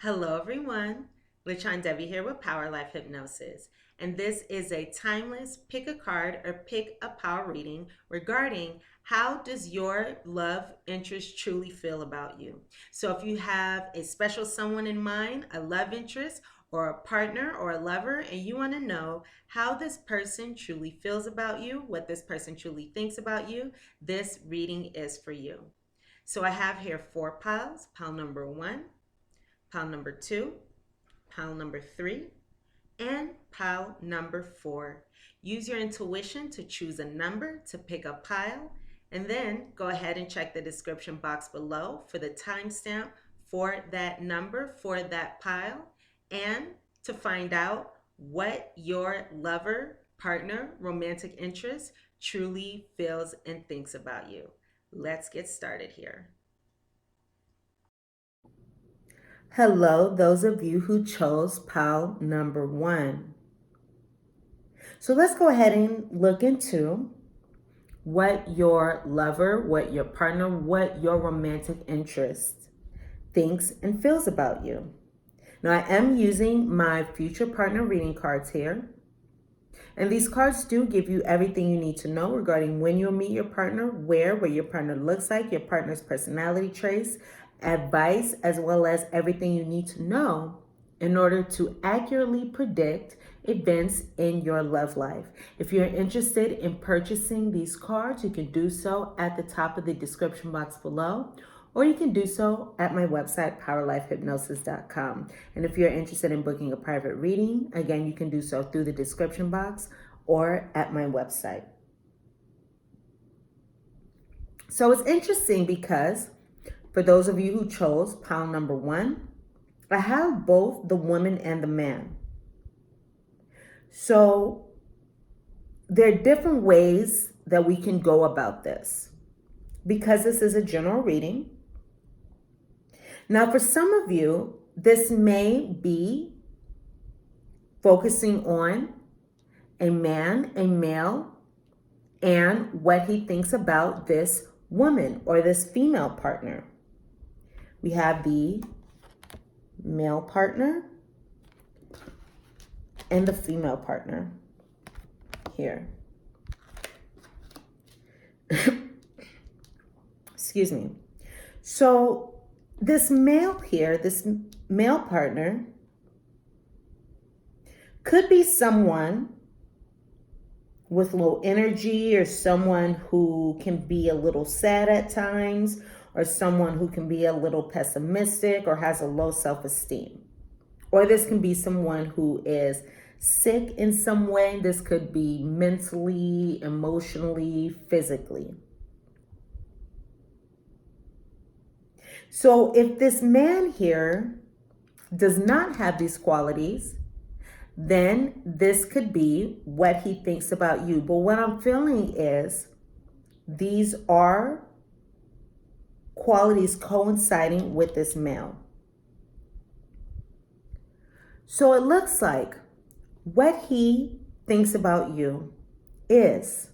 Hello, everyone. LaChondevi here with Life Hypnosis. And this is a timeless pick a card or pick a power reading regarding how does your love interest truly feel about you. So if you have a special someone in mind, a love interest, or a partner or a lover, and you want to know how this person truly feels about you, what this person truly thinks about you, this reading is for you. So I have here 4 piles. Pile number 1, pile number 2, pile number 3, and pile number 4. Use your intuition to choose a number to pick a pile, and then go ahead and check the description box below for the timestamp for that number, for that pile, and to find out what your lover, partner, romantic interest truly feels and thinks about you. Let's get started here. Hello, those of you who chose pile number 1. So let's go ahead and look into what your lover, what your partner, what your romantic interest thinks and feels about you. Now, I am using my future partner reading cards here. And these cards do give you everything you need to know regarding when you'll meet your partner, what your partner looks like, your partner's personality traits, advice, as well as everything you need to know in order to accurately predict events in your love life. If you're interested in purchasing these cards, you can do so at the top of the description box below, or you can do so at my website, powerlifehypnosis.com. And if you're interested in booking a private reading, again, you can do so through the description box or at my website. So it's interesting because for those of you who chose pile number 1, I have both the woman and the man. So there are different ways that we can go about this because this is a general reading. Now, for some of you, this may be focusing on a man, a male, and what he thinks about this woman or this female partner. We have the male partner and the female partner here. Excuse me. So this male here, this male partner, could be someone with low energy or someone who can be a little sad at times or someone who can be a little pessimistic or has a low self-esteem. Or this can be someone who is sick in some way. This could be mentally, emotionally, physically. So if this man here does not have these qualities, then this could be what he thinks about you. But what I'm feeling is these are qualities coinciding with this male. So it looks like what he thinks about you is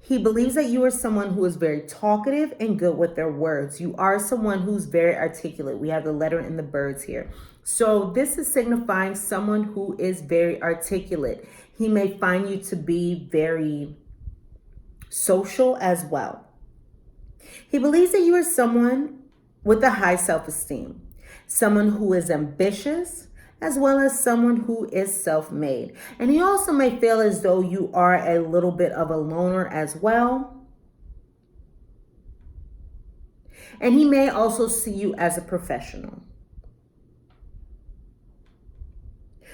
he believes that you are someone who is very talkative and good with their words. You are someone who's very articulate. We have the letter and the birds here. So this is signifying someone who is very articulate. He may find you to be very social as well. He believes that you are someone with a high self-esteem, someone who is ambitious, as well as someone who is self-made. And he also may feel as though you are a little bit of a loner as well. And he may also see you as a professional.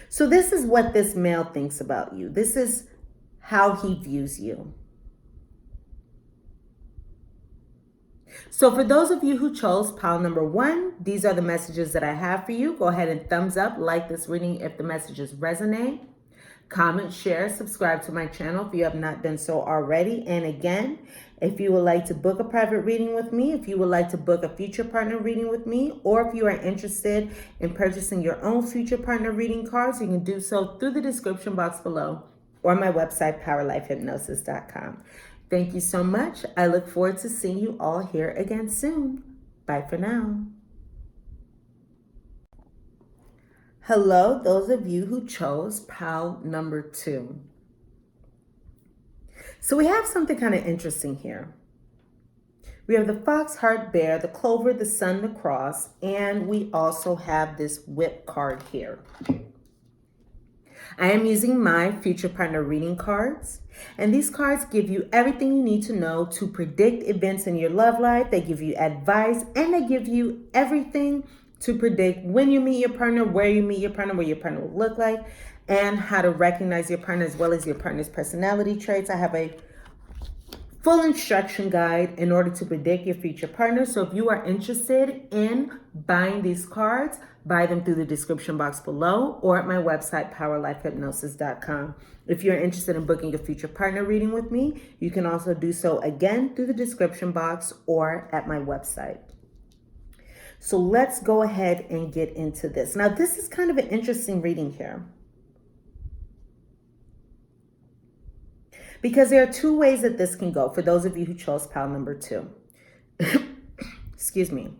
So this is what this male thinks about you. This is how he views you. So for those of you who chose pile number 1, these are the messages that I have for you. Go ahead and thumbs up, like this reading if the messages resonate. Comment, share, subscribe to my channel if you have not done so already. And again, if you would like to book a private reading with me, if you would like to book a future partner reading with me, or if you are interested in purchasing your own future partner reading cards, you can do so through the description box below or my website, powerlifehypnosis.com. Thank you so much. I look forward to seeing you all here again soon. Bye for now. Hello, those of you who chose pile number 2. So we have something kind of interesting here. We have the fox, heart, bear, the clover, the sun, the cross, and we also have this whip card here. I am using my future partner reading cards, and these cards give you everything you need to know to predict events in your love life. They give you advice, and they give you everything to predict when you meet your partner, where you meet your partner, what your partner will look like, and how to recognize your partner as well as your partner's personality traits. I have a full instruction guide in order to predict your future partner. So if you are interested in buying these cards, buy them through the description box below or at my website, powerlifehypnosis.com. If you're interested in booking a future partner reading with me, you can also do so again through the description box or at my website. So let's go ahead and get into this. Now, this is kind of an interesting reading here, because there are 2 ways that this can go for those of you who chose pile number 2. Excuse me.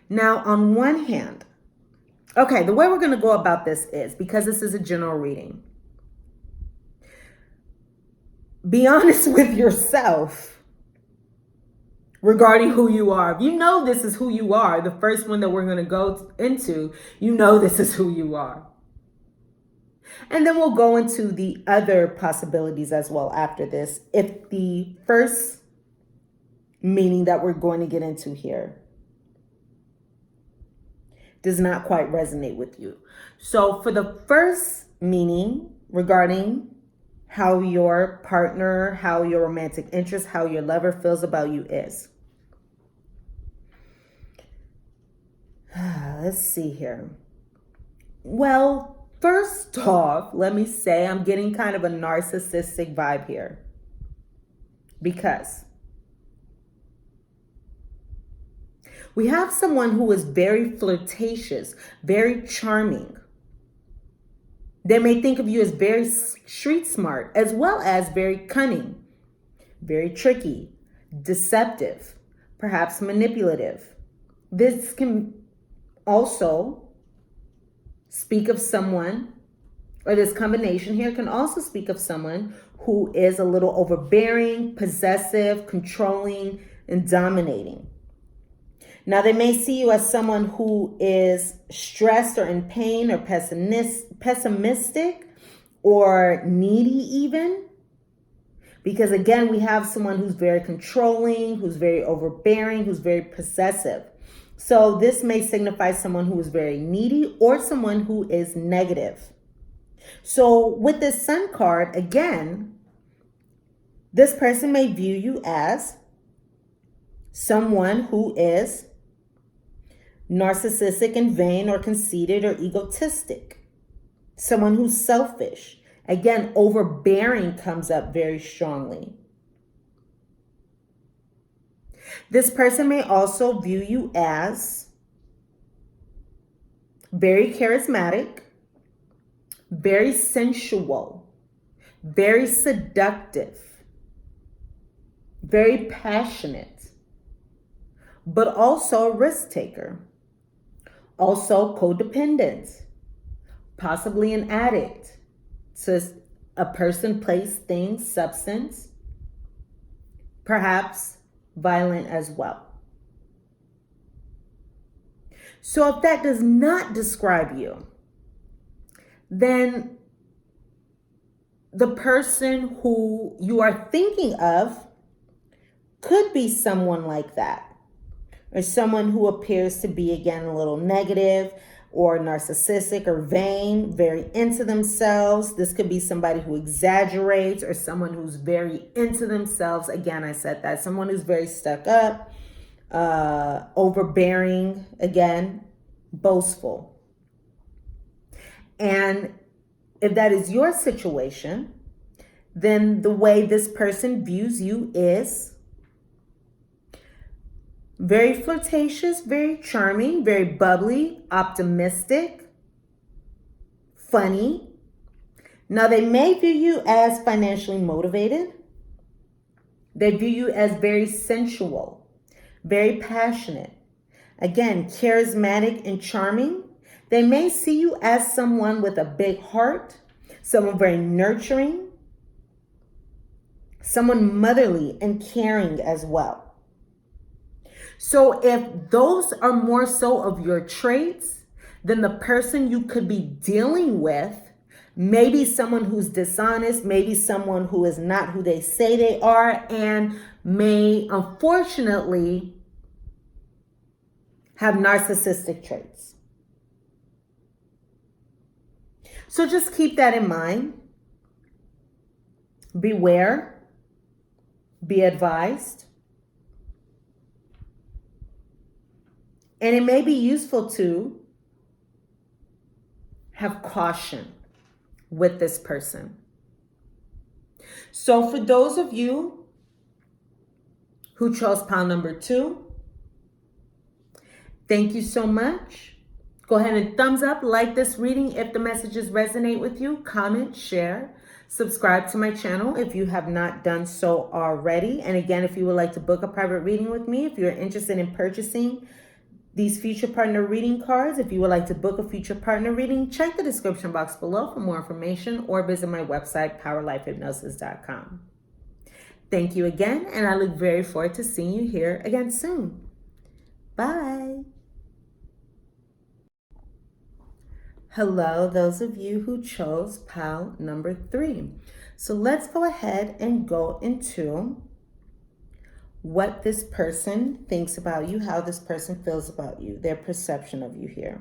Now, on one hand, okay, the way we're going to go about this is, because this is a general reading, be honest with yourself regarding who you are. If you know this is who you are, the first one that we're going to go into, you know this is who you are. And then we'll go into the other possibilities as well after this, if the first meaning that we're going to get into here does not quite resonate with you. So for the first meaning regarding how your partner, how your romantic interest, how your lover feels about you is. Let's see here. Well, first off, let me say I'm getting kind of a narcissistic vibe here, because we have someone who is very flirtatious, very charming. They may think of you as very street smart, as well as very cunning, very tricky, deceptive, perhaps manipulative. This can also speak of someone, or this combination here can also speak of someone who is a little overbearing, possessive, controlling, and dominating. Now, they may see you as someone who is stressed or in pain or pessimistic or needy even. Because again, we have someone who's very controlling, who's very overbearing, who's very possessive. So this may signify someone who is very needy or someone who is negative. So with this Sun card, again, this person may view you as someone who is narcissistic and vain or conceited or egotistic. Someone who's selfish. Again, overbearing comes up very strongly. This person may also view you as very charismatic, very sensual, very seductive, very passionate, but also a risk taker, also codependent, possibly an addict to a person, place, thing, substance, perhaps violent as well. So if that does not describe you, then the person who you are thinking of could be someone like that, or someone who appears to be, again, a little negative or narcissistic or vain, very into themselves. This could be somebody who exaggerates, or someone who's very into themselves. Again, I said that. Someone who's very stuck up, overbearing, again, boastful. And if that is your situation, then the way this person views you is very flirtatious, very charming, very bubbly, optimistic, funny. Now, they may view you as financially motivated. They view you as very sensual, very passionate. Again, charismatic and charming. They may see you as someone with a big heart, someone very nurturing, someone motherly and caring as well. So if those are more so of your traits, then the person you could be dealing with, maybe someone who's dishonest, maybe someone who is not who they say they are, and may unfortunately have narcissistic traits. So just keep that in mind. Beware. Be advised. And it may be useful to have caution with this person. So for those of you who chose pile number 2, thank you so much. Go ahead and thumbs up, like this reading if the messages resonate with you, comment, share, subscribe to my channel if you have not done so already. And again, if you would like to book a private reading with me, if you're interested in purchasing these future partner reading cards, if you would like to book a future partner reading, check the description box below for more information or visit my website, powerlifehypnosis.com. Thank you again, and I look very forward to seeing you here again soon. Bye. Hello, those of you who chose pile number 3. So let's go ahead and go into what this person thinks about you, how this person feels about you, their perception of you here.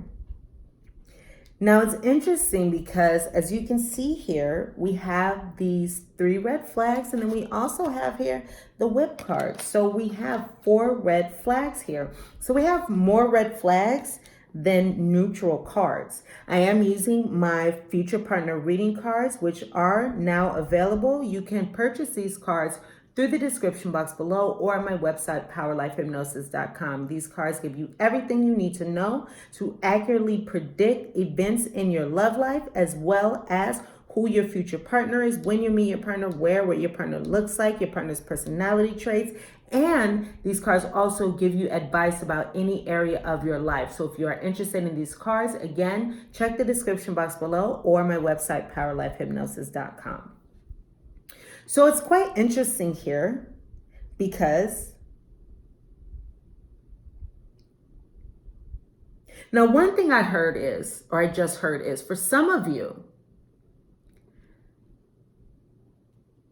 Now it's interesting because as you can see here, we have these 3 red flags, and then we also have here the whip card. So we have 4 red flags here. So we have more red flags than neutral cards. I am using my future partner reading cards, which are now available. You can purchase these cards through the description box below or on my website, powerlifehypnosis.com. These cards give you everything you need to know to accurately predict events in your love life, as well as who your future partner is, when you meet your partner, what your partner looks like, your partner's personality traits. And these cards also give you advice about any area of your life. So if you are interested in these cards, again, check the description box below or my website, powerlifehypnosis.com. So it's quite interesting here because now one thing I just heard is for some of you,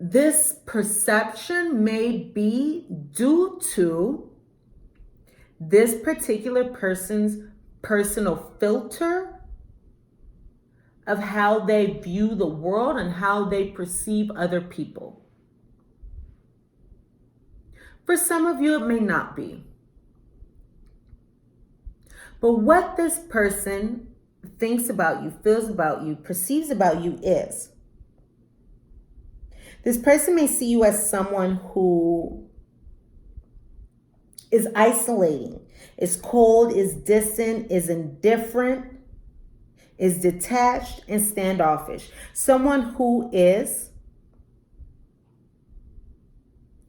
this perception may be due to this particular person's personal filter of how they view the world and how they perceive other people. For some of you, it may not be. But what this person thinks about you, feels about you, perceives about you is, this person may see you as someone who is isolating, is cold, is distant, is indifferent, is detached and standoffish. Someone who is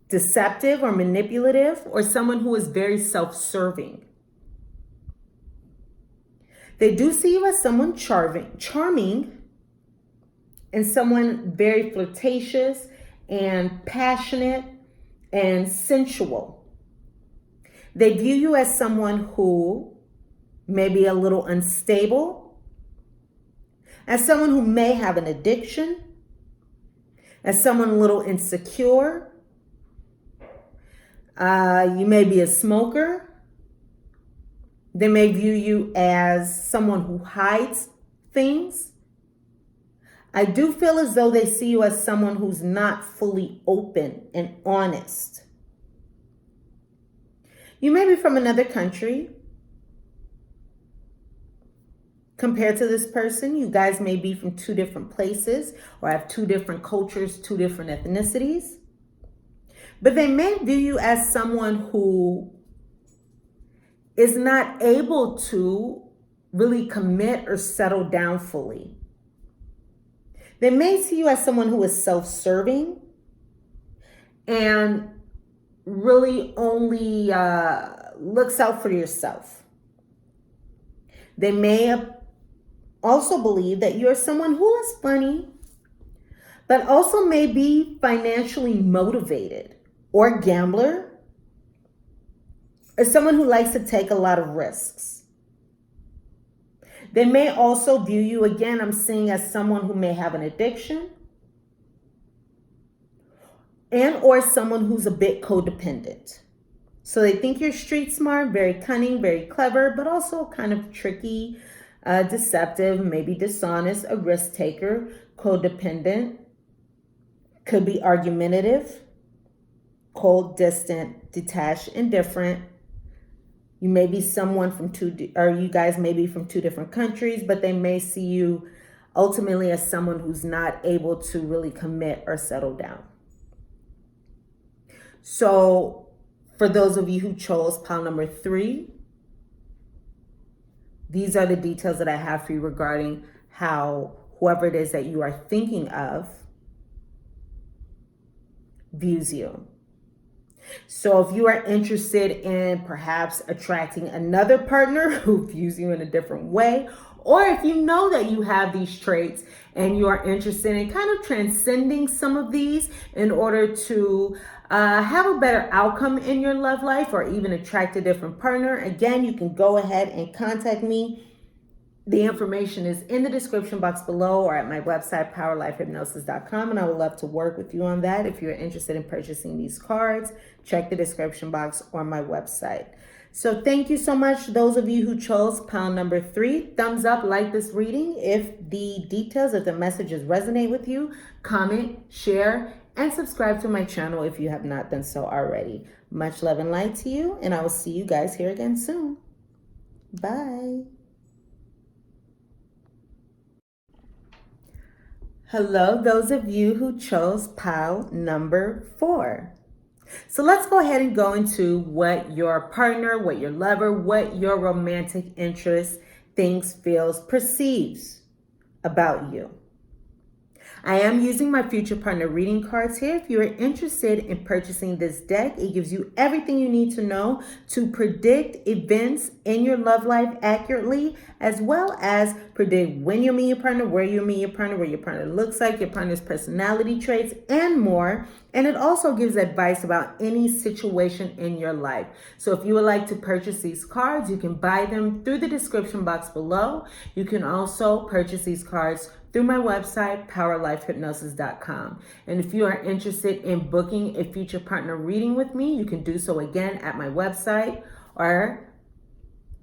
deceptive or manipulative, or someone who is very self-serving. They do see you as someone charming, and someone very flirtatious and passionate and sensual. They view you as someone who may be a little unstable, as someone who may have an addiction, as someone a little insecure. You may be a smoker. They may view you as someone who hides things. I do feel as though they see you as someone who's not fully open and honest. You may be from another country. Compared to this person, you guys may be from 2 different places or have 2 different cultures, 2 different ethnicities. But they may view you as someone who is not able to really commit or settle down fully. They may see you as someone who is self-serving and really only looks out for yourself. They may also believe that you're someone who is funny, but also may be financially motivated, or a gambler, or someone who likes to take a lot of risks. They may also view you, again, I'm seeing, as someone who may have an addiction, and or someone who's a bit codependent. So they think you're street smart, very cunning, very clever, but also kind of tricky, deceptive, maybe dishonest, a risk taker, codependent, could be argumentative, cold, distant, detached, indifferent. You may be someone from you guys may be from two different countries, but they may see you ultimately as someone who's not able to really commit or settle down. So for those of you who chose pile number 3, these are the details that I have for you regarding how whoever it is that you are thinking of views you. So if you are interested in perhaps attracting another partner who views you in a different way, or if you know that you have these traits and you are interested in kind of transcending some of these in order to have a better outcome in your love life, or even attract a different partner, again, you can go ahead and contact me. The information is in the description box below or at my website, powerlifehypnosis.com, and I would love to work with you on that. If you're interested in purchasing these cards, check the description box or my website. So thank you so much to those of you who chose pile number 3. Thumbs up, like this reading if the details, if the messages resonate with you. Comment, share, and subscribe to my channel if you have not done so already. Much love and light to you, and I will see you guys here again soon. Bye. Hello, those of you who chose pile number 4. So let's go ahead and go into what your partner, what your lover, what your romantic interest thinks, feels, perceives about you. I am using my future partner reading cards here. If you are interested in purchasing this deck, it gives you everything you need to know to predict events in your love life accurately, as well as predict when you meet your partner, where you meet your partner, what your partner looks like, your partner's personality traits, and more. And it also gives advice about any situation in your life. So if you would like to purchase these cards, you can buy them through the description box below. You can also purchase these cards through my website, powerlifehypnosis.com. And if you are interested in booking a future partner reading with me, you can do so again at my website or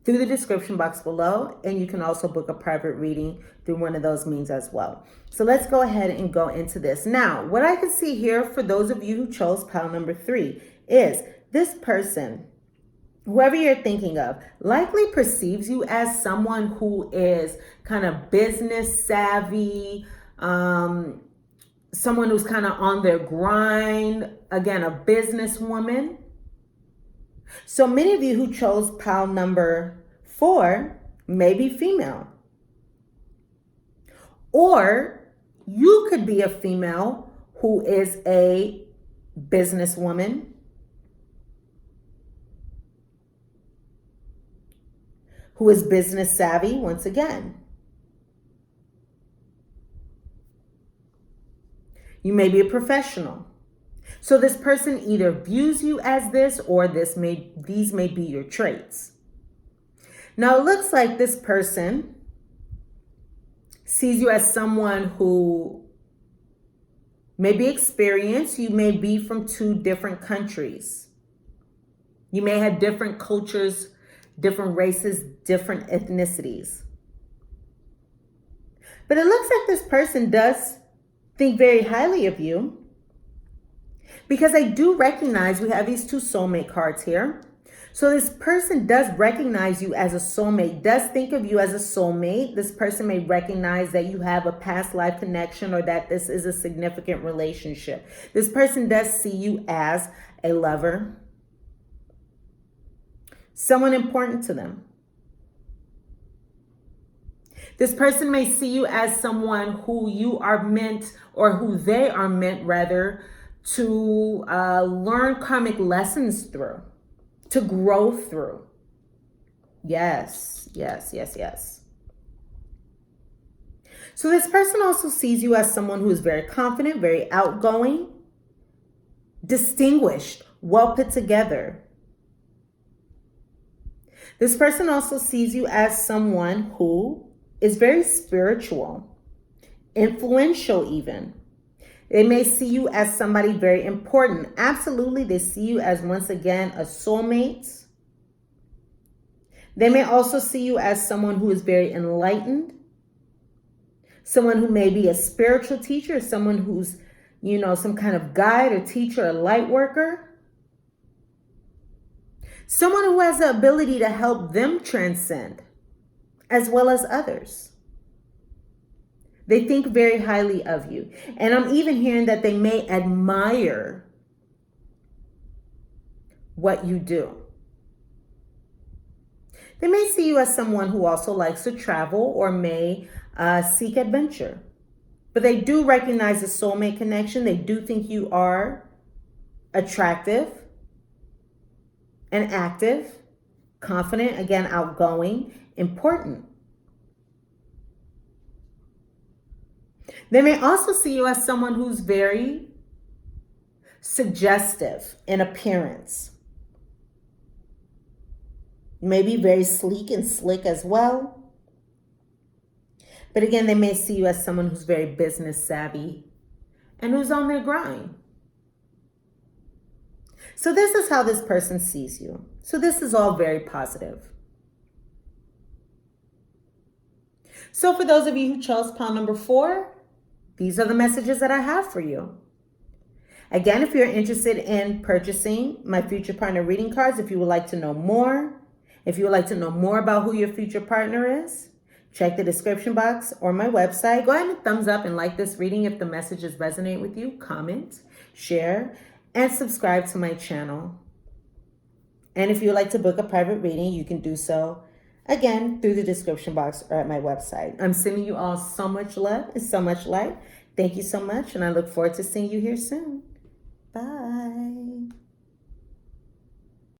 through the description box below. And you can also book a private reading through one of those means as well. So let's go ahead and go into this. Now, what I can see here for those of you who chose pile number 3 is this person, whoever you're thinking of, likely perceives you as someone who is kind of business savvy, someone who's kind of on their grind, again, a businesswoman. So many of you who chose pile number 4 may be female. Or you could be a female who is a businesswoman, who is business savvy once again. You may be a professional. So this person either views you as this, or these may be your traits. Now it looks like this person sees you as someone who may be experienced. You may be from 2 different countries. You may have different cultures, different races, different ethnicities. But it looks like this person does think very highly of you, because I do recognize we have these 2 soulmate cards here. So this person does recognize you as a soulmate, does think of you as a soulmate. This person may recognize that you have a past life connection, or that this is a significant relationship. This person does see you as a lover, someone important to them. This person may see you as someone who you are meant, or who they are meant rather, to learn karmic lessons through, to grow through. Yes, yes, yes, yes. So this person also sees you as someone who is very confident, very outgoing, distinguished, well put together. This person also sees you as someone who is very spiritual, influential even. They may see you as somebody very important. Absolutely, they see you as, once again, a soulmate. They may also see you as someone who is very enlightened, someone who may be a spiritual teacher, someone who's, some kind of guide or teacher or light worker. Someone who has the ability to help them transcend, as well as others. They think very highly of you. And I'm even hearing that they may admire what you do. They may see you as someone who also likes to travel or may seek adventure. But they do recognize the soulmate connection. They do think you are attractive and active, confident, again, outgoing, important. They may also see you as someone who's very suggestive in appearance. Maybe very sleek and slick as well. But again, they may see you as someone who's very business savvy and who's on their grind. So this is how this person sees you. So this is all very positive. So for those of you who chose pile number 4, these are the messages that I have for you. Again, if you're interested in purchasing my future partner reading cards, if you would like to know more, if you would like to know more about who your future partner is, check the description box or my website. Go ahead and thumbs up and like this reading if the messages resonate with you. Comment, share, and subscribe to my channel. And if you would like to book a private reading, you can do so, again, through the description box or at my website. I'm sending you all so much love and so much light. Thank you so much, and I look forward to seeing you here soon. Bye.